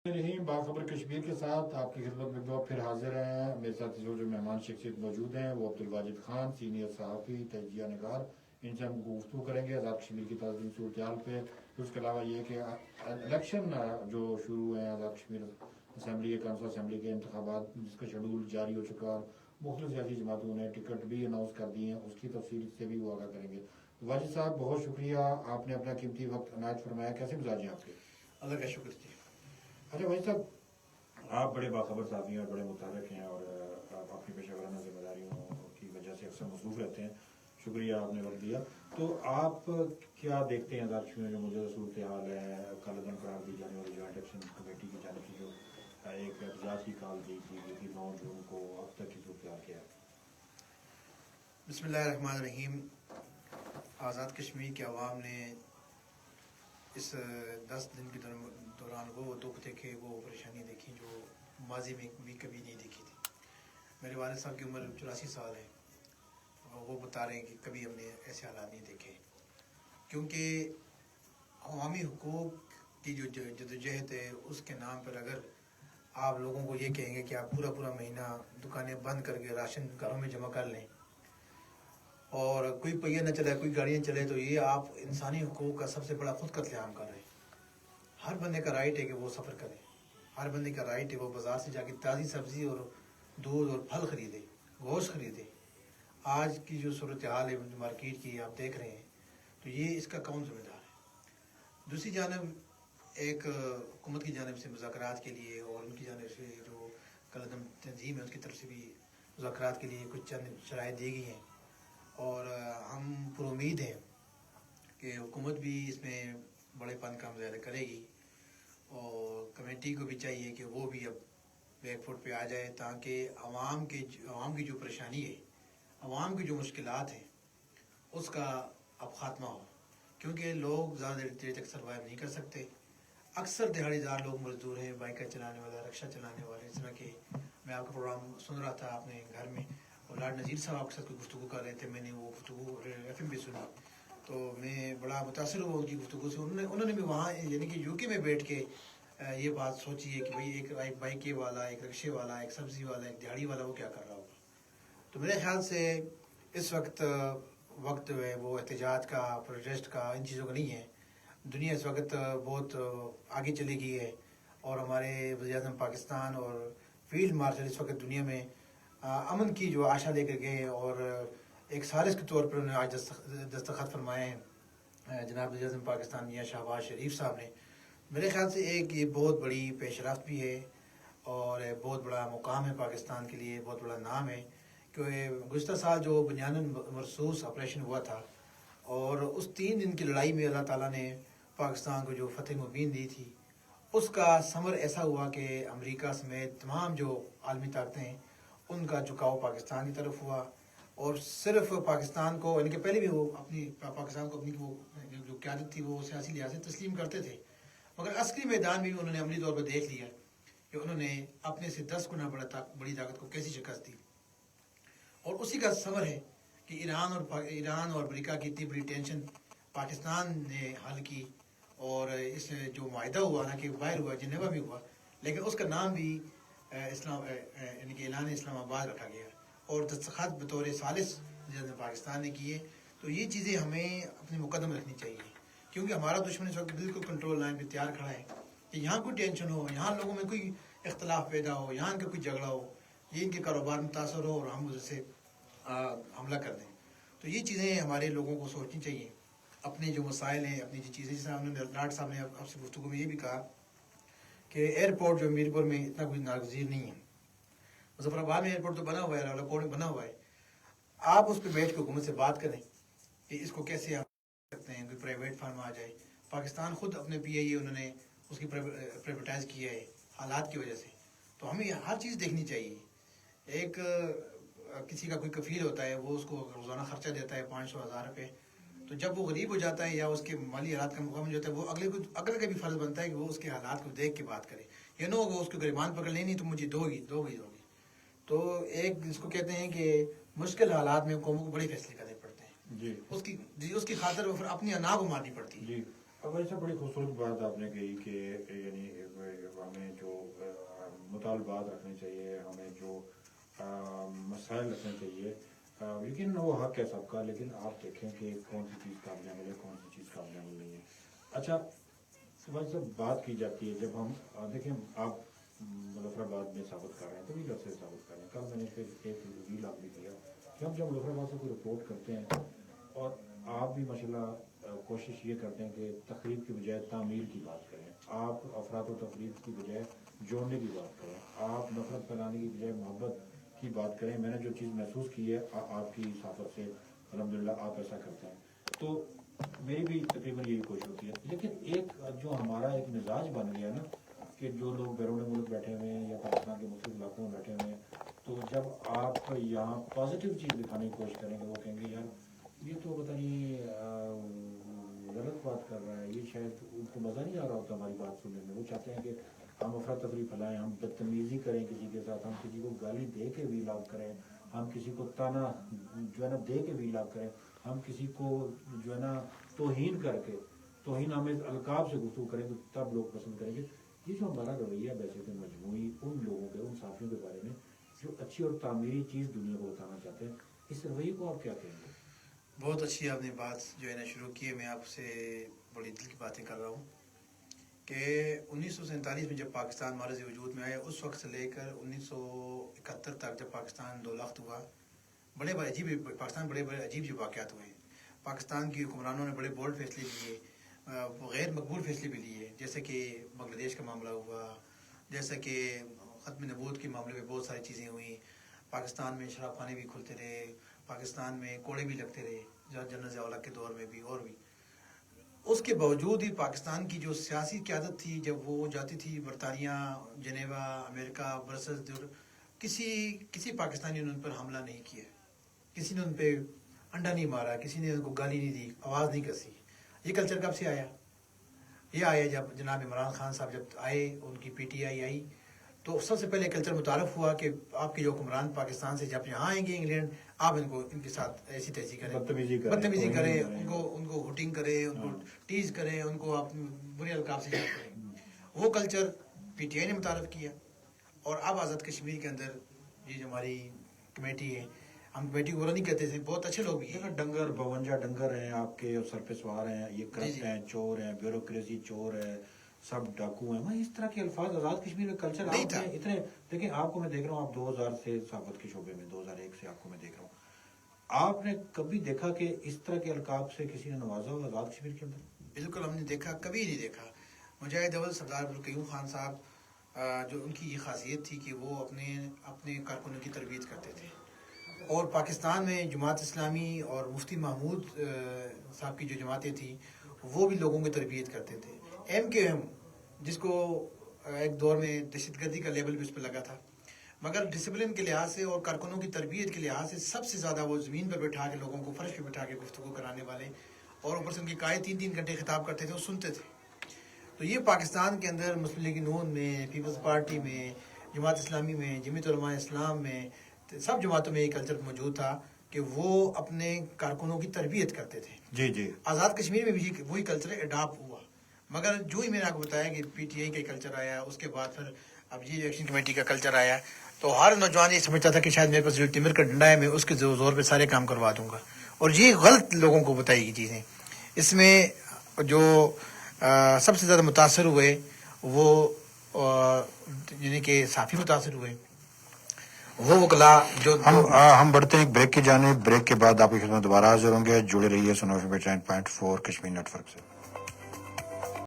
रहीम बाखबर कश्मीर के साथ आपकी खिदमत में दो फिर हाजिर हैं। मेरे साथ जो मेहमान शख्सियत मौजूद हैं वो अब्दुल वाजिद खान, सीनियर सहाफ़ी, तजिया निगार। इनसे हम गुफ्तगू करेंगे आज़ाद कश्मीर की ताज़ी सूरत हाल पे। उसके अलावा ये कि इलेक्शन जो शुरू हुए हैं आज़ाद कश्मीर असम्बली के काउंसिल असम्बली के इंतखाबात जिसका शेड्यूल जारी हो चुका है, मुख्तलिफ सियासी जमातों ने टिकट भी अनाउंस कर दिए हैं, उसकी तफसील से भी वो आगाह करेंगे। वाजिद साहब बहुत शुक्रिया, आपने अपना कीमती वक्त अनायत फरमाया। कैसे मिजाज हैं आपके? अल्लाह का शुक्र जी। अच्छा भाई साहब, आप बड़े बाखबर साथी हैं और बड़े मुताबिक हैं और आप अपनी पेशा वराना जिम्मेदारियों की वजह से अक्सर मसरूफ़ रहते हैं। शुक्रिया आपने वक्त दिया। तो आप क्या देखते हैं आज़ाद कश्मीर में जो मौजूदा सूरत हाल है, कल अदम करार दी जाने वाली जॉइंट एक्शन कमेटी की जाने की जो एक एहतजाज की कॉल दी थी 9 जून को, अब तक की सूरत हाल क्या है? बिस्मिल्लाहिर्रहमानिर्रहीम। आज़ाद कश्मीर के अवाम ने इस 10 दिन के दौरान वो दुख देखे, वो परेशानी देखी जो माजी में भी कभी नहीं देखी थी। मेरे वालिद साहब की उम्र 84 साल है और वो बता रहे हैं कि कभी हमने ऐसे हालात नहीं देखे, क्योंकि अवामी हुकूक की जो जदोजहद है उसके नाम पर अगर आप लोगों को ये कहेंगे कि आप पूरा महीना दुकानें बंद करके राशन घरों में जमा कर लें और कोई पहिया न चले, कोई गाड़ियाँ चले, तो ये आप इंसानी हुकूक का सबसे बड़ा खुद कत्लेआम कर रहे हैं। हर बंदे का राइट है कि वो सफ़र करे, हर बंदे का राइट है वो बाज़ार से जाके ताज़ी सब्ज़ी और दूध और फल ख़रीदे, गोश्त ख़रीदे। आज की जो सूरत हाल है मार्केट की आप देख रहे हैं, तो ये इसका कौन ज़िम्मेदार है? दूसरी जानब एक हुकूमत की जानिब से मुज़ाकरात के लिए और उनकी जानिब से जो कलदम तंजीम है उसकी तरफ से भी मुज़ाकरात के लिए कुछ चंद शराइत दी गई हैं और हम पर उम्मीद हैं कि हुकूमत भी इसमें बड़ेपन का मुजाहिरा करेगी और कमेटी को भी चाहिए कि वो भी अब बैक फुट पे आ जाए, ताकि आवाम की जो परेशानी है, आवाम की जो मुश्किलात हैं उसका अब ख़ात्मा हो, क्योंकि लोग ज़्यादा देर तक सर्वाइव नहीं कर सकते। अक्सर दिहाड़ीदार लोग मजदूर हैं, बाइकर चलाने वाला, रिक्शा चलाने वाले। इस तरह के मैं आपका प्रोग्राम सुन रहा था अपने घर में और लाड नज़ीर साहब आपके साथ कोई गुफ्तगू कर रहे थे, मैंने वो गुफ्तगू FM भी सुनी, तो मैं बड़ा मुतासर हुआ उनकी गुफ्तगू से। उन्होंने भी वहाँ यानी कि UK में बैठ के ये बात सोची है कि भाई एक बाइक वाला, एक रिक्शे वाला, एक सब्ज़ी वाला, एक दिहाड़ी वाला वो क्या कर रहा होगा। तो मेरे ख्याल से इस वक्त है वो एहतजाज का, प्रोटेस्ट का, इन चीज़ों का नहीं है। दुनिया इस वक्त बहुत आगे चली गई है और हमारे वज़ीर-ए-आज़म पाकिस्तान और फील्ड मार्शल इस वक्त दुनिया में अमन की जो आशा लेकर गए और एक सालिस के तौर पर उन्होंने आज दस्तखत फरमाए हैं जनाब वज़ीर-ए-आज़म पाकिस्तान मियां शहबाज शरीफ साहब ने। मेरे ख्याल से एक ये बहुत बड़ी पेशरफ्त भी है और बहुत बड़ा मुकाम है पाकिस्तान के लिए, बहुत बड़ा नाम है, क्योंकि गुज़श्ता साल जो बुनियादन मरसूस ऑपरेशन हुआ था और उस 3 दिन की लड़ाई में अल्लाह ताला ने पाकिस्तान को जो फतह मुबीन दी थी उसका समर ऐसा हुआ कि अमेरिका समेत तमाम जो आलमी ताकतें हैं उनका झुकाव पाकिस्तान की तरफ हुआ और सिर्फ पाकिस्तान को, यानी कि पहले भी वो अपनी पाकिस्तान को अपनी वो जो क़यादत थी वो सियासी लिहाज से तस्लीम करते थे, मगर अस्करी मैदान में भी उन्होंने अमली तौर पर देख लिया कि उन्होंने अपने से 10 गुना बड़ी ताकत को कैसी शिकस्त दी। और उसी का समर है कि ईरान और अमेरिका की इतनी बड़ी टेंशन पाकिस्तान ने हल की और इस जो माहिदा हुआ ना कि बाहर हुआ, जिनेवा में हुआ, लेकिन उसका नाम भी इस्लाम यानी कि ऐलान इस्लामाबाद रखा गया और दस्तखत बतौर सालिस पाकिस्तान ने किए। तो ये चीज़ें हमें अपने मुकदम रखनी चाहिए, क्योंकि हमारा दुश्मन इस वक्त बिल्कुल कंट्रोल लाइन पर तैयार खड़ा है कि यहाँ कोई टेंशन हो, यहाँ लोगों में कोई इख्तलाफ पैदा हो, यहाँ इनका कोई झगड़ा हो, ये इनके कारोबार मुतासर हो और हम उससे हमला कर दें। तो ये चीज़ें हमारे लोगों को सोचनी चाहिए। अपने जो मसाइल हैं, अपनी जो चीज़ें, जैसे उन्होंने लाड साहब ने आपसे गुफ्तगू में ये भी कहा कि एयरपोर्ट जो मीरपुर में इतना कोई नागज़ीर नहीं है। मुजफ्फराबाद में एयरपोर्ट तो बना हुआ है, रावलकोट में बना हुआ है। आप उस पर बैठ के हुकूमत से बात करें कि इसको कैसे आप सकते हैं, कोई प्राइवेट फार्म आ जाए। पाकिस्तान खुद अपने PIA उन्होंने उसकी प्राइवेटाइज किया है हालात की वजह से। तो हमें हर चीज़ देखनी चाहिए। एक किसी का कोई कफील होता है, वो उसको रोज़ाना ख़र्चा देता है 500-1000 रुपये, तो जब वो गरीब हो जाता है या उसके माली हालात का मुकाम हो जाता है, वो अगले का भी फ़र्ज़ बनता है कि वो उसके हालात को देख के बात करे। ये ना होगा उसको गरिमान पकड़ लेनी तो मुझे दोगी। तो एक जिसको कहते हैं कि मुश्किल हालात में कौमों को बड़े फैसले करने पड़ते हैं जी, उसकी खातर वो फिर अपनी अना को मारनी पड़ती है जी। अब ऐसा बड़ी खूबसूरत बात आपने कही कि यानी हमें مطالبات رکھنے چاہیے، ہمیں جو مسائل رکھنے چاہیے، لیکن وہ حق ہے سب کا، لیکن آپ دیکھیں کہ کون سی چیز قابل عمل ہے، کون سی چیز قابل عمل نہیں ہے۔ اچھا صبح سے بات کی جاتی ہے، جب ہم دیکھیں آپ مظفر آباد میں ثابت کر رہے ہیں، طویل عرصے سے ثابت کر رہے ہیں، کل میں نے پھر ایک ریل آپ بھی کیا کہ ہم جب مظفر آباد سے کوئی رپورٹ کرتے ہیں، اور آپ بھی ماشاءاللہ کوشش یہ کرتے ہیں کہ تخریب کی بجائے تعمیر کی بات کریں، آپ افراد و تفریق کی بجائے جوڑنے کی بات کریں، آپ نفرت پھیلانے کی بجائے محبت کی بات کریں۔ میں نے جو چیز محسوس کی ہے آپ کی صحافت سے، الحمدللہ آپ ایسا کرتے ہیں، تو میری بھی تقریباً یہی کوشش ہوتی ہے۔ لیکن ایک جو ہمارا ایک مزاج بن گیا نا کہ جو لوگ بیرون ملک بیٹھے ہوئے ہیں یا پاکستان کے مختلف علاقوں میں بیٹھے ہوئے ہیں، تو جب آپ یہاں پازیٹیو چیز دکھانے کی کوشش کریں گے، وہ کہیں گے یار یہ تو پتہ نہیں غلط بات کر رہا ہے، یہ شاید ان کو مزہ نہیں آ رہا ہوتا ہماری بات سننے میں، وہ چاہتے ہیں کہ ہم افراتفری پھیلائیں، ہم بدتمیزی کریں کسی کے ساتھ، ہم کسی کو گالی دے کے ویلاگ کریں، ہم کسی کو تانا جو ہے نا دے کے ویلاگ کریں، ہم کسی کو جو ہے نا توہین کر کے توہین ہمیں القاب سے گفتگو کریں تو تب لوگ پسند کریں گے۔ یہ جو ہمارا رویہ ہے ویسے تو مجموعی ان لوگوں کے، ان صحافیوں کے بارے میں جو اچھی اور تعمیری چیز دنیا کو بتانا چاہتے ہیں، اس رویے کو آپ کیا کہیں گے؟ بہت اچھی آپ نے بات جو ہے نا شروع کی ہے، میں آپ سے بڑی دل کی باتیں کر رہا ہوں کہ 1947 میں جب پاکستان معرض وجود میں آیا، اس وقت سے لے کر 1971 تک جب پاکستان دو لخت ہوا، بڑے بڑے عجیب واقعات ہوئے۔ پاکستان کی حکمرانوں نے بڑے بولڈ فیصلے لیے، غیر مقبول فیصلے بھی لیے، جیسے کہ بنگلہ دیش کا معاملہ ہوا، جیسا کہ ختم نبوت کے معاملے میں بہت ساری چیزیں ہوئیں، پاکستان میں شراب خانے بھی کھلتے رہے، پاکستان میں کوڑے بھی لگتے رہے، جنرل ضیاء الحق کے دور میں بھی اور بھی۔ اس کے باوجود ہی پاکستان کی جو سیاسی قیادت تھی، جب وہ جاتی تھی برطانیہ، جنیوا، امریکہ، برسلز، کسی پاکستانی نے ان پر حملہ نہیں کیا، کسی نے ان پہ انڈا نہیں مارا، کسی نے ان کو گالی نہیں دی، آواز نہیں کسی۔ یہ کلچر کب سے آیا؟ یہ آیا جب جناب عمران خان صاحب جب آئے، ان کی پی ٹی آئی آئی، تو سب سے پہلے کلچر متعارف ہوا کہ آپ کے جو حکمران پاکستان سے جب یہاں آئیں گے انگلینڈ، آپ ان کے ساتھ ایسی تیزی کریں، بدتمیزی کریں، ان کو ہوٹنگ کریں، ان کو ٹیز کریں، ان کو آپ برے القاب سے یاد کریں۔ وہ کلچر پی ٹی آئی نے متعارف کیا، اور اب آزاد کشمیر کے اندر یہ جو ہماری کمیٹی ہے، ہم کمیٹی کو برا نہیں کہتے تھے، بہت اچھے لوگ بھی ہیں۔ ڈنگر 52 ڈنگر ہیں آپ کے، اور سر پہ سوار ہیں، یہ کرپٹ ہیں، چور ہیں، بیوروکریسی چور ہے، سب ڈاکو ہیں، میں اس طرح کے الفاظ آزاد کشمیر میں کلچر نہیں تھا۔ اتنے دیکھیں، آپ کو میں دیکھ رہا ہوں، آپ 2000 سے صحافت کے شعبے میں، 2001 سے آپ کو میں دیکھ رہا ہوں، آپ نے کبھی دیکھا کہ اس طرح کے القاب سے کسی نے نوازا ہو آزاد کشمیر کے اندر؟ بالکل ہم نے دیکھا، کبھی نہیں دیکھا۔ مجاہد اول سردار عبدالقیوم خان صاحب، جو ان کی یہ خاصیت تھی کہ وہ اپنے کارکنوں کی تربیت کرتے تھے، اور پاکستان میں جماعت اسلامی اور مفتی محمود صاحب کی جو جماعتیں تھیں، وہ بھی لوگوں کی تربیت کرتے تھے۔ ایم کے ایم، جس کو ایک دور میں دہشت گردی کا لیبل بھی اس پہ لگا تھا، مگر ڈسپلن کے لحاظ سے اور کارکنوں کی تربیت کے لحاظ سے سب سے زیادہ وہ زمین پر بٹھا کے لوگوں کو فرش پہ بٹھا کے گفتگو کرانے والے، اور اوپر سے ان کے قائد 3 گھنٹے خطاب کرتے تھے، وہ سنتے تھے۔ تو یہ پاکستان کے اندر مسلم لیگ نون میں، پیپلز پارٹی میں، جماعت اسلامی میں، جمعیت علماء اسلام میں، سب جماعتوں میں یہ کلچر موجود تھا کہ وہ اپنے کارکنوں کی تربیت کرتے تھے۔ جی آزاد کشمیر میں بھی وہی کلچر اڈاپٹ ہوا، مگر جو ہی میں نے آپ کو بتایا کہ پی ٹی آئی کا کلچر آیا، اس کے بعد پھر اب یہ ایکشن کمیٹی کا کلچر آیا، تو ہر نوجوان یہ سمجھتا تھا کہ شاید میرے پاس جو ٹمر کا ڈنڈا ہے، میں اس کے زور پہ سارے کام کروا دوں گا، اور یہ غلط لوگوں کو بتائی گئی چیزیں۔ اس میں جو سب سے زیادہ متاثر ہوئے وہ یعنی کہ صحافی متاثر ہوئے، وہ وکلا جو ہم بڑھتے ہیں ایک بریک کی جانب، بریک کے بعد آپ کی خدمت دوبارہ حاضر ہوں گے، جڑے رہیے 99.4 کشمیر نیٹ ورک سے۔